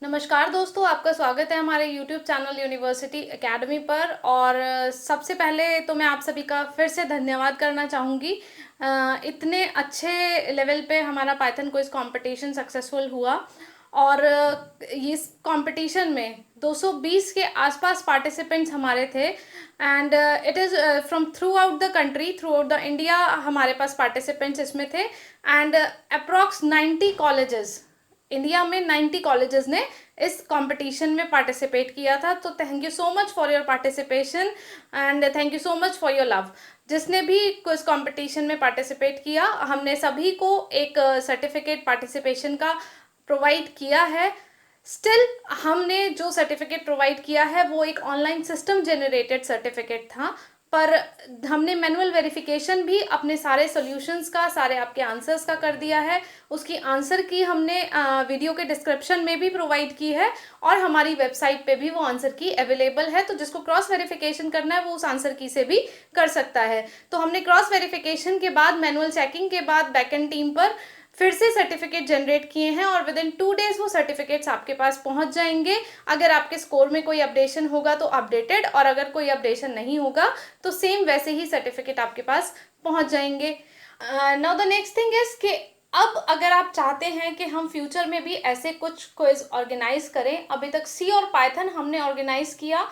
नमस्कार दोस्तों, आपका स्वागत है हमारे YouTube चैनल यूनिवर्सिटी एकेडमी पर। और सबसे पहले तो मैं आप सभी का फिर से धन्यवाद करना चाहूँगी। इतने अच्छे लेवल पे हमारा पाइथन क्विज कंपटीशन सक्सेसफुल हुआ और इस कंपटीशन में 220 के आसपास पार्टिसिपेंट्स हमारे थे and it is from through out the country, through out the India हमारे पास पार्टिसिपेंट्स इसमें थे एंड अप्रॉक्स 90 कॉलेजेस, इंडिया में 90 कॉलेजेस ने इस कंपटीशन में पार्टिसिपेट किया था। तो thank you so much for your participation and thank you so much for your love. जिसने भी इस कंपटीशन में पार्टिसिपेट किया, हमने सभी को एक सर्टिफिकेट पार्टिसिपेशन का प्रोवाइड किया है। स्टिल हमने जो सर्टिफिकेट प्रोवाइड किया है वो एक ऑनलाइन सिस्टम जनरेटेड सर्टिफिकेट था, पर हमने मैनुअल वेरिफिकेशन भी अपने सारे सॉल्यूशंस का, सारे आपके आंसर्स का कर दिया है। उसकी आंसर की हमने वीडियो के डिस्क्रिप्शन में भी प्रोवाइड की है और हमारी वेबसाइट पे भी वो आंसर की अवेलेबल है। तो जिसको क्रॉस वेरिफिकेशन करना है वो उस आंसर की से भी कर सकता है। तो हमने क्रॉस वेरिफिकेशन के बाद, मैनुअल चेकिंग के बाद बैकएंड टीम पर फिर से सर्टिफिकेट जनरेट किए हैं और विद इन 2 डेज वो सर्टिफिकेट्स आपके पास पहुंच जाएंगे। अगर आपके स्कोर में कोई अपडेशन होगा तो अपडेटेड, और अगर कोई अपडेशन नहीं होगा तो सेम वैसे ही सर्टिफिकेट आपके पास पहुंच जाएंगे। Now the next thing is कि अब अगर आप चाहते हैं कि हम फ्यूचर में भी ऐसे कुछ क्विज ऑर्गेनाइज करें, अभी तक सी और पाइथन हमने ऑर्गेनाइज किया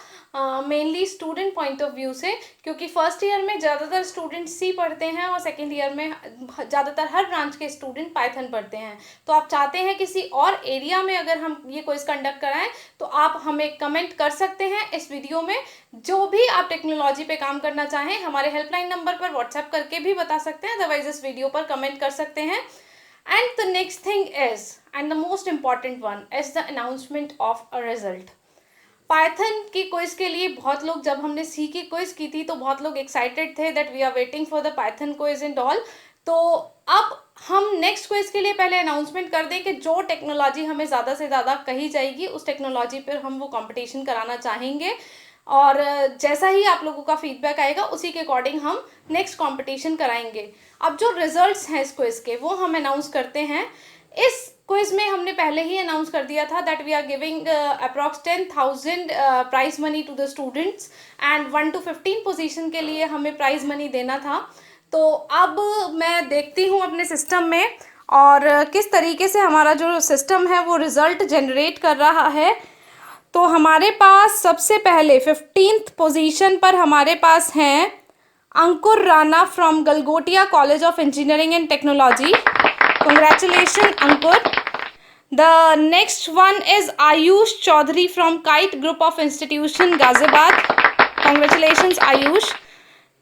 mainly student point of view से, क्योंकि फर्स्ट ईयर में ज़्यादातर स्टूडेंट सी पढ़ते हैं और सेकेंड ईयर में ज़्यादातर हर ब्रांच के स्टूडेंट पाइथन पढ़ते हैं। तो आप चाहते हैं किसी और एरिया में अगर हम ये क्विज कंडक्ट कराएं तो आप हमें कमेंट कर सकते हैं इस वीडियो में। जो भी आप टेक्नोलॉजी पे काम करना चाहें हमारे हेल्पलाइन नंबर पर व्हाट्सएप करके भी बता सकते हैं, अदरवाइज इस वीडियो पर कमेंट कर सकते हैं। And the next thing is, and the most important one, is the announcement of a result. Python की क्विज के लिए बहुत लोग, जब हमने सी की क्विज की थी तो बहुत लोग एक्साइटेड थे that we are waiting for the Python quiz and all. तो अब हम नेक्स्ट क्विज के लिए पहले अनाउंसमेंट कर दें कि जो टेक्नोलॉजी हमें ज़्यादा से ज़्यादा कही जाएगी उस टेक्नोलॉजी पर हम वो कंपटीशन कराना चाहेंगे, और जैसा ही आप लोगों का फीडबैक आएगा उसी के अकॉर्डिंग हम नेक्स्ट कंपटीशन कराएंगे। अब जो रिजल्ट्स हैं इस क्विज के वो हम अनाउंस करते हैं। इस क्विज में हमने पहले ही अनाउंस कर दिया था that we are giving approx 10,000 prize money to the students and 1 to 15 position के लिए हमें प्राइज मनी देना था। तो अब मैं देखती हूँ अपने सिस्टम में और किस तरीके से हमारा जो सिस्टम है वो रिज़ल्ट जनरेट कर रहा है। तो हमारे पास सबसे पहले 15th पोजीशन पर हमारे पास हैं Ankur Rana from Galgotia college of engineering and technology. Congratulation Ankur. The next one is Ayush Chaudhary from KIET group of institution Ghaziabad. Congratulations Ayush.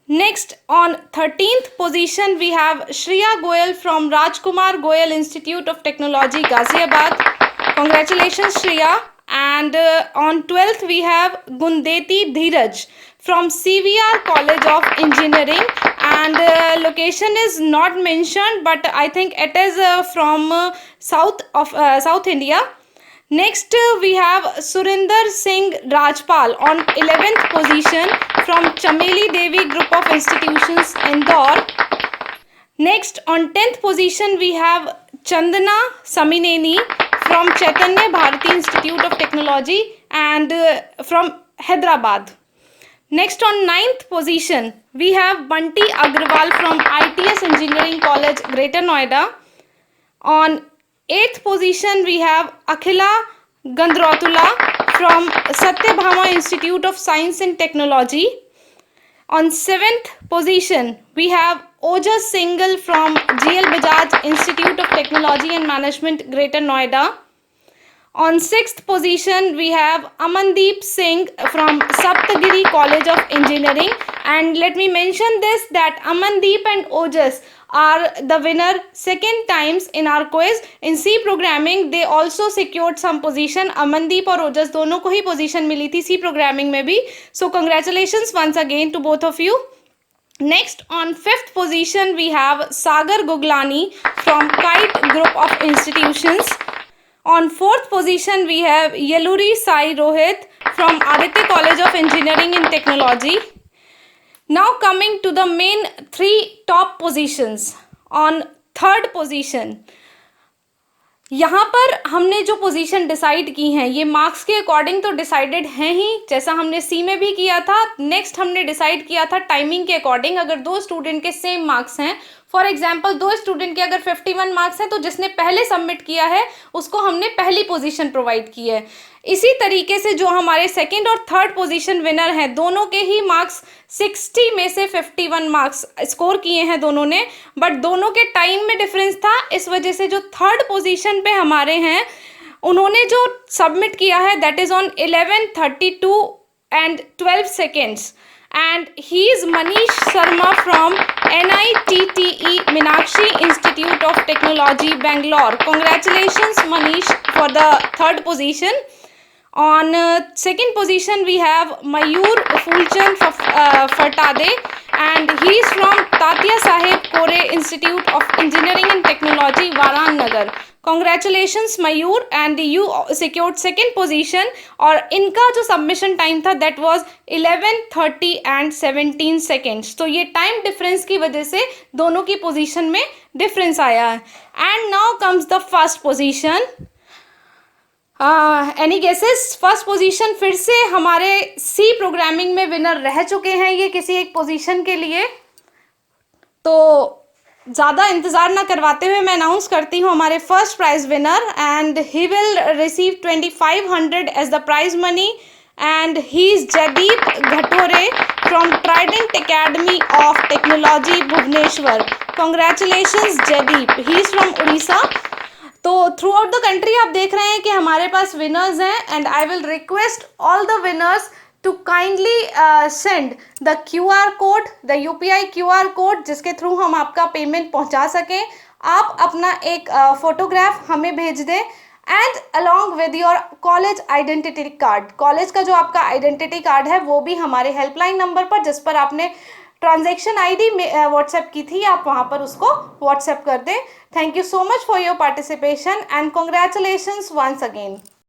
Next on 13th position we have Shreya Goyal from Rajkumar Goyal institute of technology Ghaziabad. Congratulations Shreya. And on 12th we have Gundeti Dheeraj from CVR College of Engineering, and location is not mentioned, but I think it is from South India. Next we have Surinder Singh Rajpal on 11th position from Chameli Devi Group of Institutions Indore. Next on 10th position we have Chandana Samineni from Chaitanya Bharati Institute of Technology and from Hyderabad. Next on 9th position we have Bunty Agrawal from ITS Engineering College Greater Noida. On 8th position we have Akhila Gandrotula from Satyabhama Institute of Science and Technology. On 7th position we have Ojas Singhal from GL Bajaj Institute of Technology and Management Greater Noida. On 6th position we have Amandeep Singh from Saptagiri College of Engineering, and let me mention this that Amandeep and Ojas are the winner second times in our quiz in C programming. They also secured some position. Amandeep और Ojas दोनों को ही position मिली थी C programming में भी. So congratulations once again to both of you. Next on 5th position we have Sagar Guglani from Kite Group of Institutions. On 4th position we have Yeluri Sai Rohit from Aditya College of Engineering and Technology. Now coming to the main 3 top positions. On 3rd position यहाँ पर हमने जो position decide की हैं ये marks के according तो decided हैं ही, जैसा हमने सी में भी किया था। नेक्स्ट हमने डिसाइड किया था टाइमिंग के अकॉर्डिंग। अगर दो स्टूडेंट के सेम मार्क्स हैं, फॉर एग्जांपल दो स्टूडेंट के अगर 51 मार्क्स हैं, तो जिसने पहले सबमिट किया है उसको हमने पहली पोजीशन प्रोवाइड की है। इसी तरीके से जो हमारे सेकंड और थर्ड पोजीशन विनर हैं, दोनों के ही मार्क्स 60 में से 51 मार्क्स स्कोर किए हैं दोनों ने, बट दोनों के टाइम में डिफरेंस था। इस वजह से जो थर्ड पोजीशन पे हमारे हैं उन्होंने जो सबमिट किया है that is on 11:32 and 12 seconds, and he is Manish Sharma from NITTE Meenakshi Institute of Technology, Bangalore. Congratulations Manish for the third position. On second position we have Mayur Fulchand Fatade, and he is from Tatya Saheb Kore Institute of Engineering and Technology, Varannagar. Congratulations Mayur, and you secured second position. और इनका जो submission time था that was 11:30 and 17 seconds. तो ये time difference की वजह से दोनों की पोजीशन में डिफरेंस आया है। And now comes the first position. Any guesses? First position फिर से हमारे सी प्रोग्रामिंग में विनर रह चुके हैं ये किसी एक पोजीशन के लिए। तो ज़्यादा इंतज़ार ना करवाते हुए मैं अनाउंस करती हूँ हमारे first prize winner, and he will receive 2500 as the prize money, and he is Jaydeep Ghatore from trident academy of technology Bhubaneswar. Congratulations Jaydeep, he is from Orissa. तो थ्रू आउट द कंट्री आप देख रहे हैं कि हमारे पास विनर्स हैं, and I will request all the winners to kindly send the QR code, the UPI QR code जिसके through हम आपका पेमेंट पहुंचा सकें। आप अपना एक फोटोग्राफ हमें भेज दें, and along with your college identity card. College का जो आपका आइडेंटिटी कार्ड है वो भी हमारे हेल्पलाइन नंबर पर, जिस पर आपने ट्रांजैक्शन आईडी व्हाट्सएप की थी, आप वहां पर उसको व्हाट्सएप कर दें। Thank you so much for your participation, and congratulations once again.